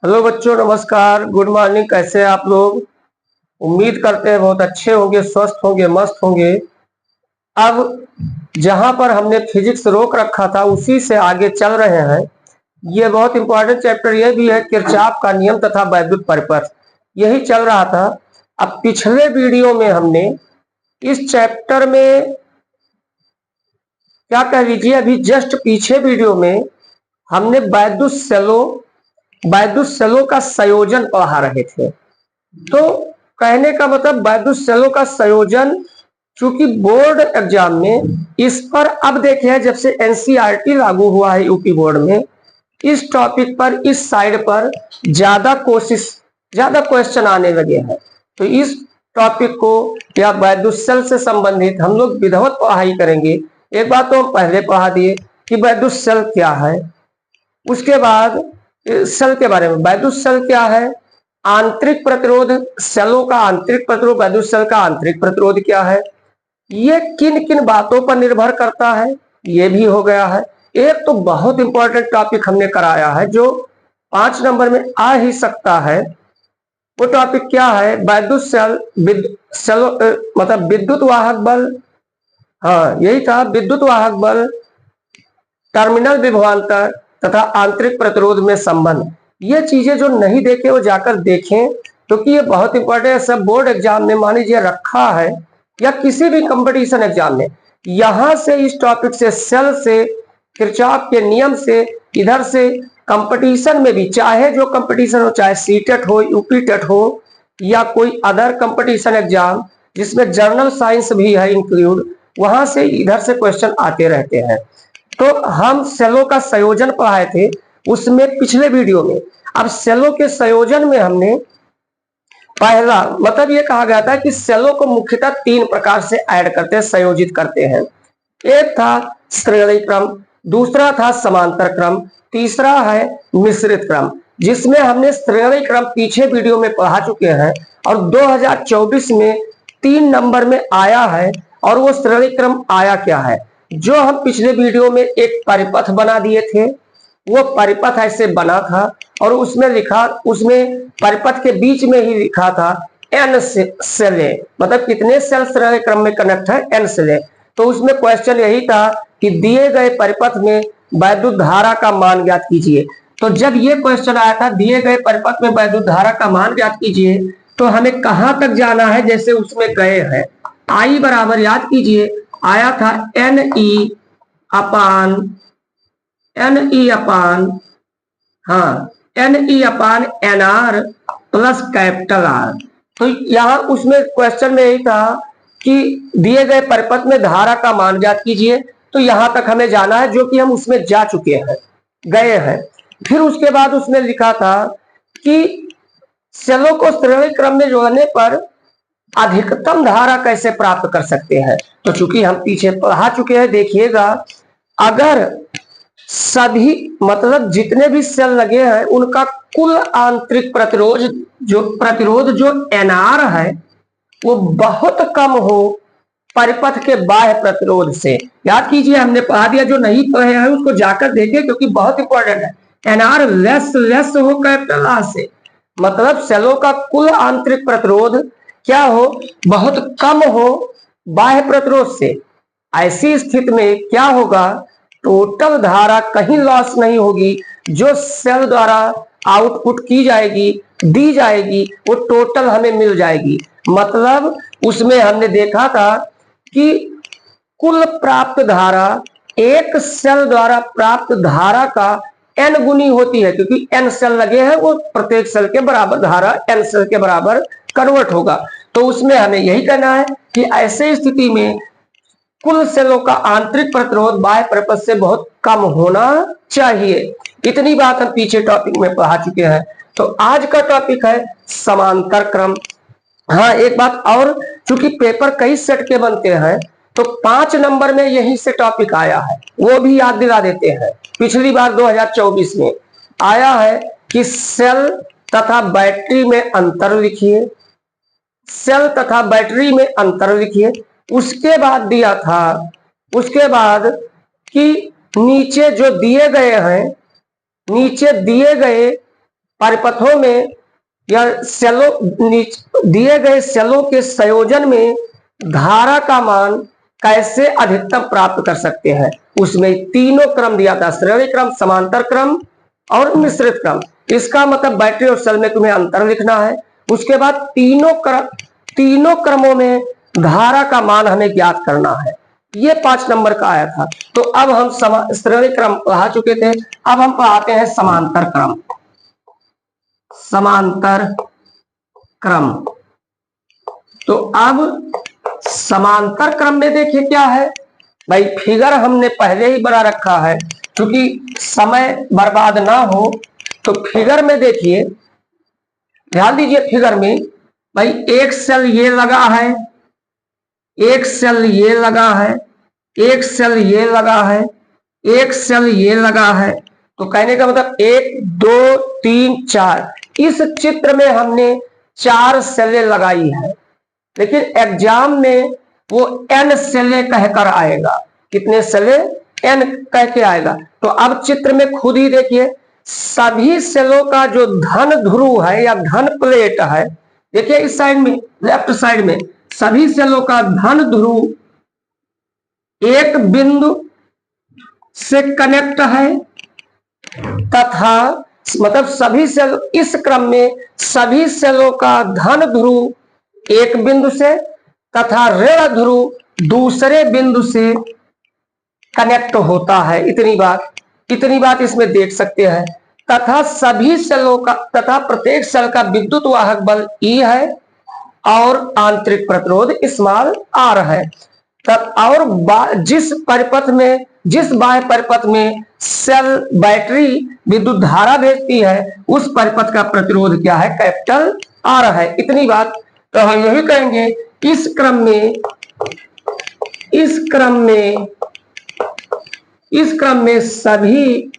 Hello बच्चों, नमस्कार, good morning. कैसे हैं आप लोग? उम्मीद करते हैं बहुत अच्छे होंगे, स्वस्थ होंगे, मस्त होंगे। अब जहां पर हमने फिजिक्स रोक रखा था उसी से आगे चल रहे हैं। ये बहुत इंपॉर्टेंट चैप्टर ये भी है, किरचॉफ का नियम तथा वैद्युत परिपथ, यही चल रहा था। अब पिछले वीडियो में हमने इस चैप्टर में क्या कह लीजिए, अभी जस्ट पीछे वीडियो में हमने वैद्युत सेलों का संयोजन पढ़ा रहे थे। तो कहने का मतलब वैद्युत सेलों का संयोजन, चूंकि बोर्ड एग्जाम में इस पर अब देखे जब से एनसीईआरटी लागू हुआ है यूपी बोर्ड में, इस टॉपिक पर, इस साइड पर ज्यादा क्वेश्चन आने लगे हैं। तो इस टॉपिक को या वैद्युत सेल से संबंधित हम लोग विधिवत पढ़ाई करेंगे। एक बात तो हम पहले पढ़ा दिए कि वैद्युत सेल क्या है, उसके बाद सेल के बारे में। वैद्युत सेल क्या है, आंतरिक प्रतिरोध, सेलों का आंतरिक प्रतिरोध, वैद्युत सेल का आंतरिक प्रतिरोध क्या है, ये किन किन बातों पर निर्भर करता है, ये भी हो गया है। एक तो बहुत इंपॉर्टेंट टॉपिक हमने कराया है जो 5 नंबर में आ ही सकता है। वो टॉपिक क्या है, वैद्युत सेल मतलब विद्युत वाहक बल। हाँ, यही था, विद्युत वाहक बल, टर्मिनल विभवांतर तथा आंतरिक प्रतिरोध में संबंध। ये चीजें जो नहीं देखे वो जाकर देखें, क्योंकि ये बहुत इंपॉर्टेंट है। सब बोर्ड एग्जाम में मान लीजिए रखा है या किसी भी कंपटीशन एग्जाम में, यहां से इस टॉपिक से, सेल से, किरचॉफ के नियम से, इधर से कंपटीशन में भी, चाहे जो कंपटीशन हो, चाहे सीटेट हो, यूपी टेट हो या कोई अदर कंपटीशन एग्जाम जिसमें जर्नल साइंस भी है इंक्लूड, वहां से इधर से क्वेश्चन आते रहते हैं। तो हम सेलों का संयोजन पढ़ाए थे उसमें पिछले वीडियो में। अब सेलों के संयोजन में हमने पहला मतलब ये कहा गया था कि सेलों को मुख्यतः 3 प्रकार से ऐड करते हैं, संयोजित करते हैं। एक था श्रेणी क्रम, दूसरा था समांतर क्रम, तीसरा है मिश्रित क्रम। जिसमें हमने श्रेणी क्रम पीछे वीडियो में पढ़ा चुके हैं और 2024 में 3 नंबर में आया है। और वो श्रेणी क्रम आया क्या है, जो हम पिछले वीडियो में एक परिपथ बना दिए थे, वो परिपथ ऐसे बना था और उसमें परिपथ के बीच में ही लिखा था एन सेले, मतलब कितने सेल श्रेणी क्रम में कनेक्ट है, एन सेले। तो उसमें क्वेश्चन यही था कि दिए गए परिपथ में वैद्युत धारा का मान ज्ञात कीजिए। तो जब ये क्वेश्चन आया था, दिए गए परिपथ में वैद्युत धारा का मान ज्ञात कीजिए, तो हमें कहां तक जाना है, जैसे उसमें गए हैं। आई बराबर याद कीजिए, आया था एन ई अपान हाँ एन ई अपान N R plus capital R. तो यहां उसमें क्वेश्चन में यही था कि दिए गए परिपथ में धारा का मान ज्ञात कीजिए। तो यहां तक हमें जाना है, जो कि हम उसमें जा चुके हैं, गए हैं। फिर उसके बाद उसमें लिखा था कि सेलों को श्रेणी क्रम में जोड़ने पर अधिकतम धारा कैसे प्राप्त कर सकते हैं। तो चूंकि हम पीछे पढ़ा चुके हैं, देखिएगा, अगर सभी मतलब जितने भी सेल लगे हैं उनका कुल आंतरिक प्रतिरोध जो एनआर है वो बहुत कम हो परिपथ के बाह्य प्रतिरोध से। याद कीजिए, हमने पढ़ा दिया, जो नहीं पढ़े हैं उसको जाकर देखें क्योंकि बहुत इंपॉर्टेंट है। एनआर लेस हो कैपिटल आर से, मतलब सेलों का कुल आंतरिक प्रतिरोध क्या हो, बहुत कम हो बाह्य प्रतिरोध से। ऐसी स्थिति में क्या होगा, टोटल धारा कहीं लॉस नहीं होगी, जो सेल द्वारा आउटपुट की जाएगी, दी जाएगी, वो टोटल हमें मिल जाएगी। मतलब उसमें हमने देखा था कि कुल प्राप्त धारा एक सेल द्वारा प्राप्त धारा का n गुनी होती है, क्योंकि n सेल लगे हैं, वो प्रत्येक सेल के बराबर धारा n सेल के बराबर कन्वर्ट होगा। तो उसमें हमें यही कहना है कि ऐसे स्थिति में कुल सेलों का आंतरिक प्रतिरोध बाह्य परिपथ से बहुत कम होना चाहिए। इतनी बात हम पीछे टॉपिक में पढ़ा चुके हैं। तो आज का टॉपिक है समांतर क्रम। हाँ, एक बात और, चूंकि पेपर कई सेट के बनते हैं तो 5 नंबर में यही से टॉपिक आया है, वो भी याद दिला देते हैं। पिछली बार 2024 में आया है कि सेल तथा बैटरी में अंतर लिखिए, सेल तथा बैटरी में अंतर लिखिए। उसके बाद दिया था, उसके बाद कि नीचे जो दिए गए हैं, नीचे दिए गए परिपथों में या सेलों दिए गए सेलों के संयोजन में धारा का मान कैसे अधिकतम प्राप्त कर सकते हैं। उसमें तीनों क्रम दिया था, श्रेणी क्रम, समांतर क्रम और मिश्रित क्रम। इसका मतलब बैटरी और सेल में तुम्हें अंतर लिखना है। उसके बाद तीनों क्रमों में धारा का मान हमें ज्ञात करना है। ये 5 नंबर का आया था। तो अब हम श्रेणी क्रम पढ़ा चुके थे, अब हम पढ़ाते हैं समांतर क्रम। समांतर क्रम, तो अब समांतर क्रम में देखिए क्या है भाई, फिगर हमने पहले ही बना रखा है क्योंकि समय बर्बाद ना हो। तो फिगर में देखिए, ध्यान दीजिए, फिगर में भाई एक सेल ये लगा है, एक सेल ये लगा है, एक सेल ये लगा है, एक सेल ये लगा है। तो कहने का मतलब 1 2 3 4, इस चित्र में हमने 4 सेलें लगाई है, लेकिन एग्जाम में वो n सेलें कहकर आएगा। कितने सेलें? n कह के आएगा। तो अब चित्र में खुद ही देखिए, सभी सेलों का जो धन ध्रुव है या धन प्लेट है, देखिए इस साइड में, लेफ्ट साइड में सभी सेलों का धन ध्रुव एक बिंदु से कनेक्ट है, तथा मतलब सभी सेल, इस क्रम में सभी सेलों का धन ध्रुव एक बिंदु से तथा ऋण ध्रुव दूसरे बिंदु से कनेक्ट होता है। इतनी बात इसमें देख सकते हैं। तथा सभी सेलों का, तथा प्रत्येक सेल का विद्युत वाहक बल E है और आंतरिक प्रतिरोध स्मॉल r है। तब और जिस बाह्य परिपथ में सेल बैटरी विद्युत धारा भेजती है, उस परिपथ का प्रतिरोध क्या है? कैपिटल R है। इतनी बात। तो हम यही कहेंगे, इस क्रम में सभी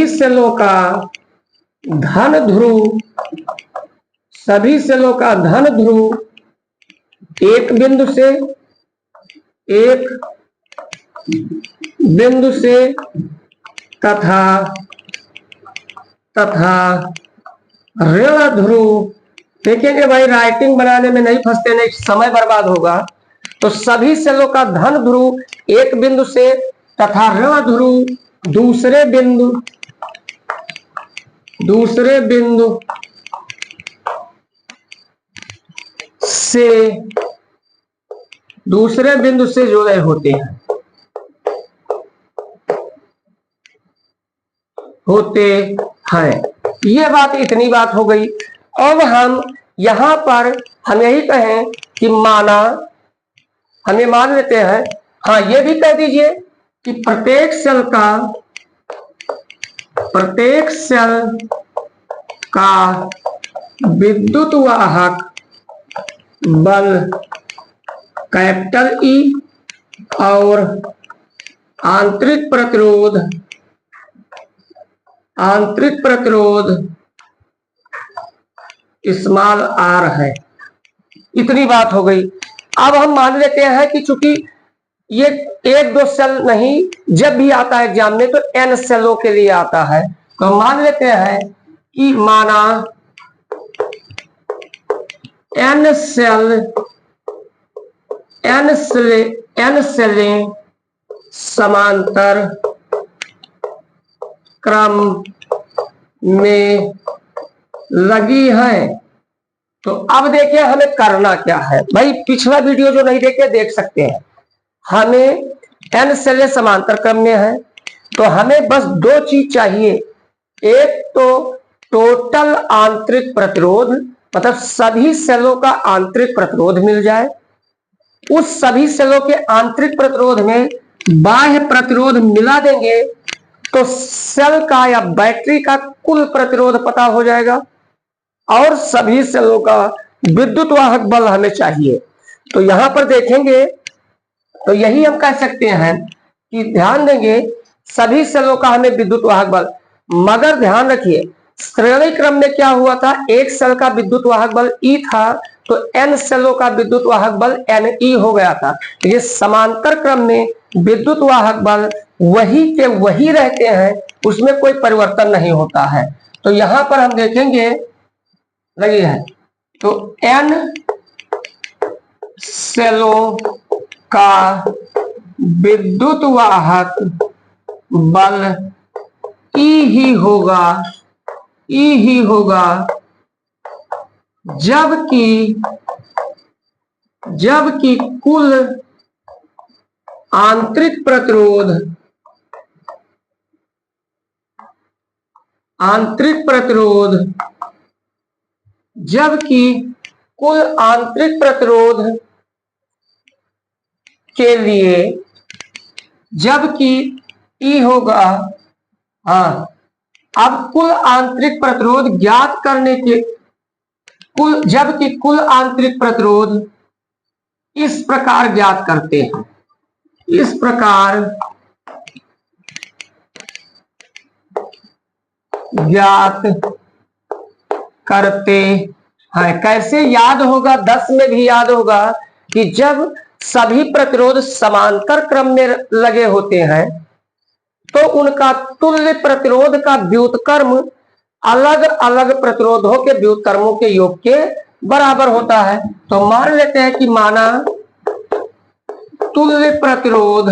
सेलों का धन ध्रुव, एक बिंदु से तथा ऋण ध्रुव, देखेंगे भाई राइटिंग बनाने में नहीं फंसते, नहीं समय बर्बाद होगा। तो सभी सेलों का धन ध्रुव एक बिंदु से तथा ऋण ध्रुव दूसरे बिंदु से जुड़े होते हैं। ये बात, इतनी बात हो गई। अब हम यहां पर हम यही कहें कि हमें मान लेते हैं, हाँ ये भी कह दीजिए कि प्रत्येक सेल का विद्युत वाहक बल कैपिटल E और आंतरिक प्रतिरोध स्मॉल r है। इतनी बात हो गई। अब हम मान लेते हैं कि चूंकि ये 1-2 सेल नहीं, जब भी आता है एग्जाम में तो n सेलों के लिए आता है। तो मान लेते हैं कि माना n सेलें समांतर क्रम में लगी है। तो अब देखिए हमें करना क्या है भाई, पिछला वीडियो जो नहीं देखे देख सकते हैं। हमें n सेलें समांतर क्रम में है, तो हमें बस 2 चीज चाहिए। एक तो टोटल आंतरिक प्रतिरोध, मतलब सभी सेलों का आंतरिक प्रतिरोध मिल जाए। उस सभी सेलों के आंतरिक प्रतिरोध में बाह्य प्रतिरोध मिला देंगे तो सेल का या बैटरी का कुल प्रतिरोध पता हो जाएगा। और सभी सेलों का विद्युत वाहक बल हमें चाहिए। तो यहां पर देखेंगे तो यही हम कह सकते हैं कि ध्यान देंगे, सभी सेलों का हमें विद्युत वाहक बल, मगर ध्यान रखिए श्रेणी क्रम में क्या हुआ था, एक सेल का विद्युत वाहक बल E था तो N सेलों का विद्युत वाहक बल Ne हो गया था। ये समांतर क्रम में विद्युत वाहक बल वही के वही रहते हैं, उसमें कोई परिवर्तन नहीं होता है। तो यहां पर हम देखेंगे लगी है तो N सेलों का विद्युत वाहक बल E ही होगा जबकि कुल आंतरिक प्रतिरोध के लिए जबकि E होगा, हाँ अब कुल आंतरिक प्रतिरोध ज्ञात करने के जबकि कुल आंतरिक प्रतिरोध इस प्रकार ज्ञात करते हैं, इस प्रकार ज्ञात करते हैं। कैसे याद होगा, 10 में भी याद होगा कि जब सभी प्रतिरोध समांतर क्रम में लगे होते हैं तो उनका तुल्य प्रतिरोध का व्युत्क्रम अलग अलग प्रतिरोधों के व्युत्क्रमों के योग के बराबर होता है। तो मान लेते हैं कि माना तुल्य प्रतिरोध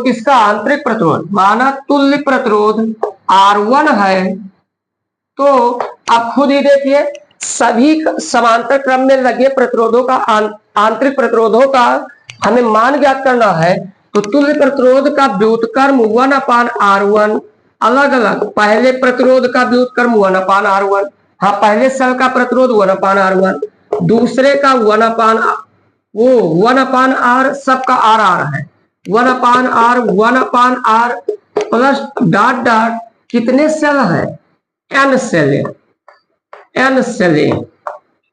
किसका, आंतरिक प्रतिरोध, माना तुल्य प्रतिरोध R1 है। तो आप खुद ही देखिए सभी समांतर क्रम में लगे प्रतिरोधों का आंतरिक प्रतिरोधों का हमें मान ज्ञात करना है। तो तुल्य प्रतिरोध का व्युत्क्रम 1/R1 अलग अलग, पहले प्रतिरोध का व्युत्क्रम 1/R1, हाँ पहले सेल का प्रतिरोध 1/R1, दूसरे का 1/R सबका R है, 1/R प्लस डॉट डॉट कितने सेल है, N सेल,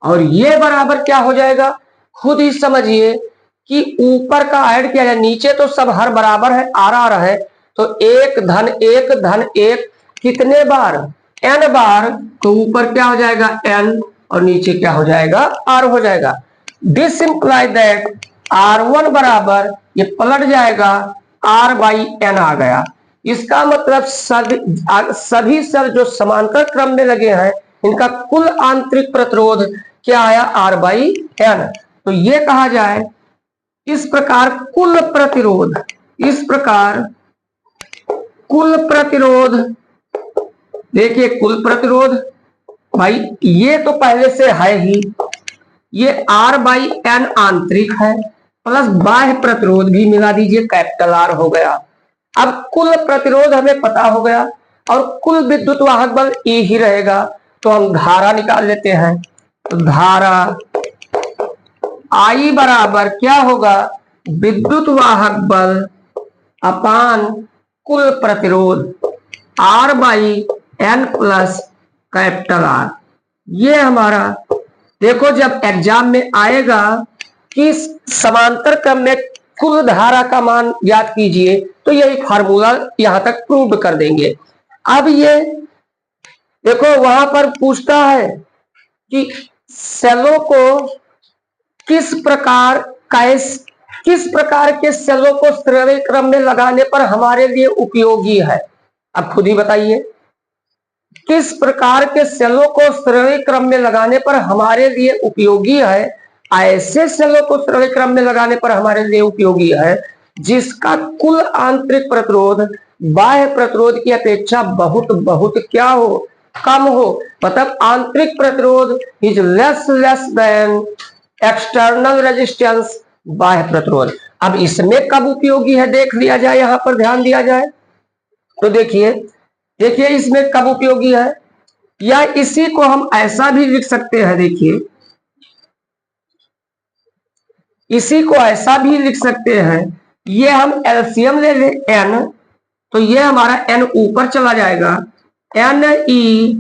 और ये बराबर क्या हो जाएगा, खुद ही समझिए कि ऊपर का ऐड किया जाए, नीचे तो सब हर बराबर है, R है, तो 1 धन 1 धन 1 कितने बार, N बार, तो ऊपर क्या हो जाएगा N और नीचे क्या हो जाएगा, R हो जाएगा। दिस इंप्लाई दैट R1 बराबर, ये पलट जाएगा R/N आ गया। इसका मतलब सभी सेल जो समांतर क्रम में लगे हैं इनका कुल आंतरिक प्रतिरोध क्या आया, R/N। तो ये कहा जाए इस प्रकार कुल प्रतिरोध, देखिए कुल प्रतिरोध भाई ये तो पहले से है ही, ये R/N आंतरिक है प्लस बाह्य प्रतिरोध भी मिला दीजिए, कैपिटल R हो गया। अब कुल प्रतिरोध हमें पता हो गया और कुल विद्युत वाहक बल E ही रहेगा। तो हम धारा निकाल लेते हैं, तो धारा I बराबर क्या होगा, विद्युत वाहक बल अपान कुल प्रतिरोध R/N प्लस कैपिटल R। ये हमारा देखो जब एग्जाम में आएगा कि समांतर क्रम में कुल धारा का मान याद कीजिए, तो यही फार्मूला यहां तक प्रूव कर देंगे। अब ये देखो वहां पर पूछता है कि सेलों को किस प्रकार के सेलों को श्रेणी क्रम में लगाने पर हमारे लिए उपयोगी है। अब खुद ही बताइए किस प्रकार के सेलों को श्रेणी क्रम में लगाने पर हमारे लिए उपयोगी है। ऐसे सेलों को श्रेणी क्रम में लगाने पर हमारे लिए उपयोगी है जिसका कुल आंतरिक प्रतिरोध बाह्य प्रतिरोध की अपेक्षा बहुत बहुत क्या हो, कम हो, मतलब आंतरिक प्रतिरोध is less than external resistance, बाह्य प्रतिरोध। अब इसमें कब उपयोगी है देख लिया जाए, यहां पर ध्यान दिया जाए तो देखिए इसमें कब उपयोगी है, या इसी को हम ऐसा भी लिख सकते हैं, देखिए इसी को ऐसा भी लिख सकते हैं, ये हम एलसीएम ले ले N, तो ये हमारा N ऊपर चला जाएगा, Ne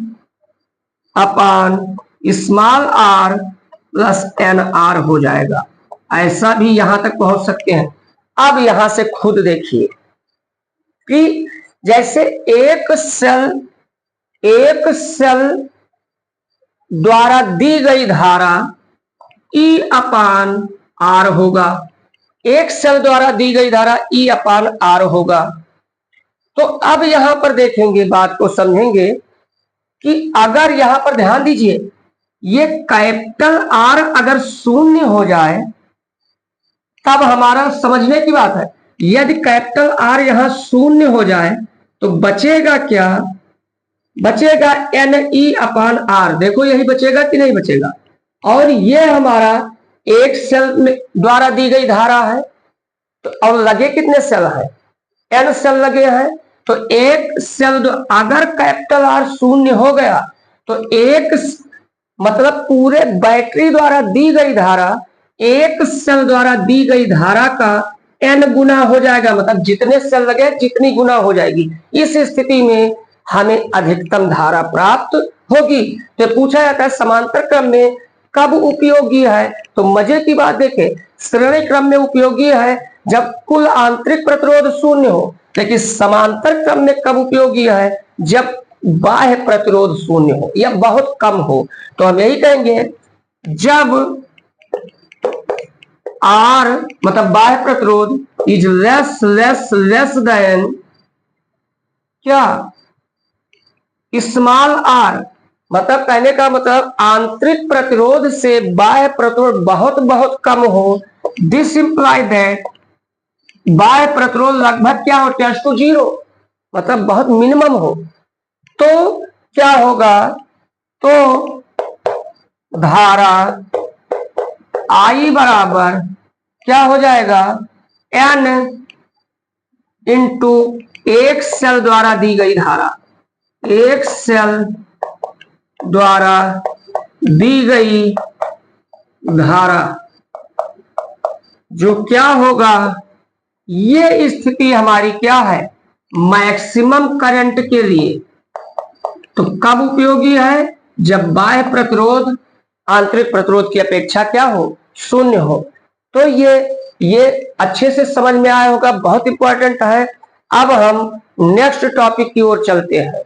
अपान स्मॉल r प्लस NR हो जाएगा। ऐसा भी यहां तक पहुंच सकते हैं। अब यहां से खुद देखिए कि जैसे एक सेल द्वारा दी गई धारा E अपान R होगा। एक सेल द्वारा दी गई धारा E अपान R होगा। तो अब यहां पर देखेंगे, बात को समझेंगे कि अगर यहां पर ध्यान दीजिए, ये कैपिटल R अगर शून्य हो जाए तब हमारा समझने की बात है। यदि कैपिटल R यहां शून्य हो जाए तो बचेगा क्या? बचेगा NE अपान R। देखो यही बचेगा कि नहीं बचेगा। और ये हमारा एक सेल द्वारा दी गई धारा है, तो और लगे कितने सेल हैं? N सेल लगे हैं। तो एक सेल अगर कैपिटल R शून्य हो गया तो एक मतलब पूरे बैटरी द्वारा दी गई धारा एक सेल द्वारा दी गई धारा का N गुना हो जाएगा। मतलब जितने सेल लगे जितनी गुना हो जाएगी। इस स्थिति में हमें अधिकतम धारा प्राप्त होगी। तो पूछा जाता है समांतर क्रम में कब उपयोगी है? तो मजे की बात देखें, श्रेणी क्रम में उपयोगी है जब कुल आंतरिक प्रतिरोध शून्य हो। लेकिन समांतर क्रम में कब उपयोगी है? जब बाह्य प्रतिरोध शून्य हो या बहुत कम हो। तो हम यही कहेंगे, जब R मतलब बाह्य प्रतिरोध इज लेस देन क्या? Small r। मतलब कहने का मतलब आंतरिक प्रतिरोध से बाह्य प्रतिरोध बहुत बहुत कम हो। दिस इंप्लाई दैट बाह्य प्रतिरोध लगभग क्या हो? टेंड्स टू 0, मतलब बहुत मिनिमम हो। तो क्या होगा? तो धारा I बराबर क्या हो जाएगा? N इंटू एक सेल द्वारा दी गई धारा। एक सेल द्वारा दी गई धारा जो क्या होगा? ये स्थिति हमारी क्या है? मैक्सिमम करंट के लिए। तो कब उपयोगी है? जब बाह्य प्रतिरोध आंतरिक प्रतिरोध की अपेक्षा क्या हो? शून्य हो। तो ये अच्छे से समझ में आया होगा, बहुत इंपॉर्टेंट है। अब हम नेक्स्ट टॉपिक की ओर चलते हैं।